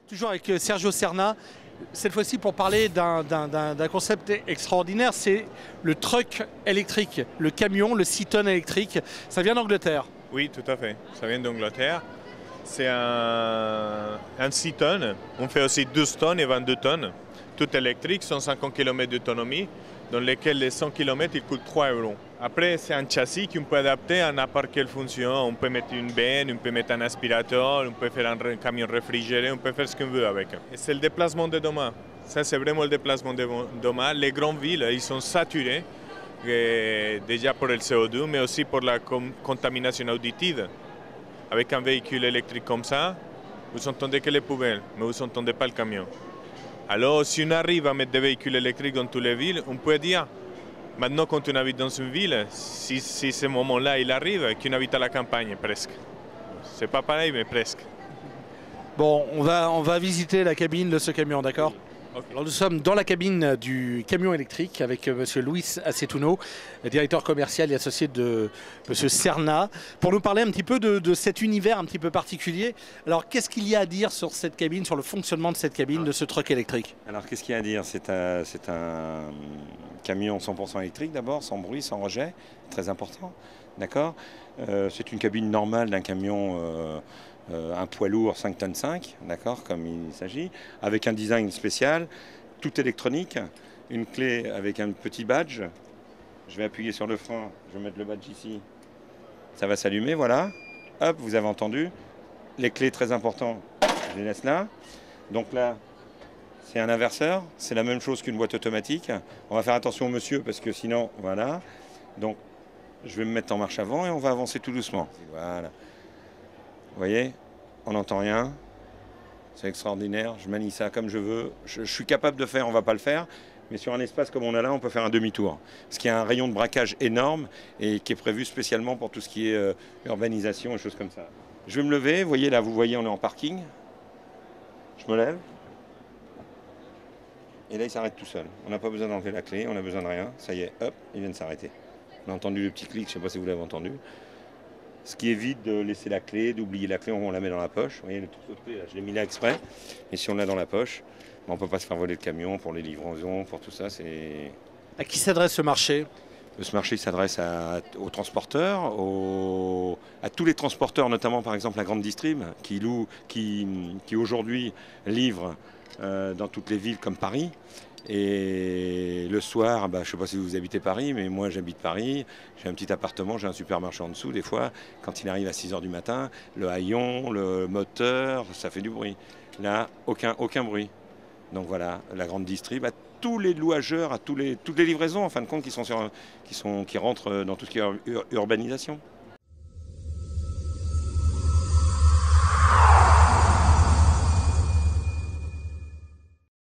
Toujours avec Sergio Serna, cette fois-ci pour parler d'un concept extraordinaire, c'est le truck électrique, le camion, le 6 tonnes électrique. Ça vient d'Angleterre. Oui, tout à fait. Ça vient d'Angleterre. C'est un 6 tonnes. On fait aussi 12 tonnes et 22 tonnes. Tout électrique, 150 km d'autonomie, dans lesquels les 100 km ils coûtent 3 euros. Après, c'est un châssis qu'on peut adapter à n'importe quelle fonction. On peut mettre une benne, on peut mettre un aspirateur, on peut faire un camion réfrigéré, on peut faire ce qu'on veut avec. Et c'est le déplacement de demain. Ça, c'est vraiment le déplacement de demain. Les grandes villes, ils sont saturées, déjà pour le CO2, mais aussi pour la contamination auditive. Avec un véhicule électrique comme ça, vous entendez que les poubelles, mais vous n'entendez pas le camion. Alors, si on arrive à mettre des véhicules électriques dans toutes les villes, on peut dire, maintenant quand on habite dans une ville, si ce moment-là il arrive, qu'on habite à la campagne presque. C'est pas pareil, mais presque. Bon, on va visiter la cabine de ce camion, d'accord? Okay. Alors nous sommes dans la cabine du camion électrique avec monsieur Luis Acetuno, directeur commercial et associé de monsieur Serna, pour nous parler un petit peu de cet univers un petit peu particulier. Alors qu'est-ce qu'il y a à dire sur cette cabine, sur le fonctionnement de cette cabine, de ce truck électrique? Alors qu'est-ce qu'il y a à dire? C'est un camion 100% électrique d'abord, sans bruit, sans rejet, très important, d'accord. C'est une cabine normale d'un camion un poids lourd 5 tonnes 5, d'accord, comme il s'agit, avec un design spécial, tout électronique, une clé avec un petit badge. Je vais appuyer sur le frein, je vais mettre le badge ici, ça va s'allumer, voilà. Hop, vous avez entendu. Les clés, très important, je les laisse là. Donc là, c'est un inverseur, c'est la même chose qu'une boîte automatique. On va faire attention au monsieur parce que sinon, voilà. Donc, je vais me mettre en marche avant et on va avancer tout doucement. Voilà. Vous voyez, on n'entend rien, c'est extraordinaire, je manie ça comme je veux, je suis capable de faire, on ne va pas le faire, mais sur un espace comme on a là, on peut faire un demi-tour. Parce qu'il y a un rayon de braquage énorme et qui est prévu spécialement pour tout ce qui est urbanisation et choses comme ça. Je vais me lever, vous voyez là, vous voyez, on est en parking, je me lève, et là il s'arrête tout seul. On n'a pas besoin d'enlever la clé, on n'a besoin de rien, ça y est, hop, il vient de s'arrêter. On a entendu le petit clic, je ne sais pas si vous l'avez entendu. Ce qui évite de laisser la clé, d'oublier la clé, on la met dans la poche. Vous voyez, le trousseau de clé, là, je l'ai mis là exprès. Et si on l'a dans la poche, on ne peut pas se faire voler le camion pour les livraisons, pour tout ça. À qui s'adresse ce marché? Ce marché s'adresse aux transporteurs, à tous les transporteurs, notamment par exemple la grande distrib, qui aujourd'hui livre dans toutes les villes comme Paris. Et le soir, je ne sais pas si vous habitez Paris, mais moi j'habite Paris, j'ai un petit appartement, j'ai un supermarché en dessous. Des fois, quand il arrive à 6 h du matin, le haillon, le moteur, ça fait du bruit. Là, aucun bruit. Donc voilà, la grande distrib, à tous les louageurs, à toutes les livraisons en fin de compte qui rentrent dans tout ce qui est urbanisation.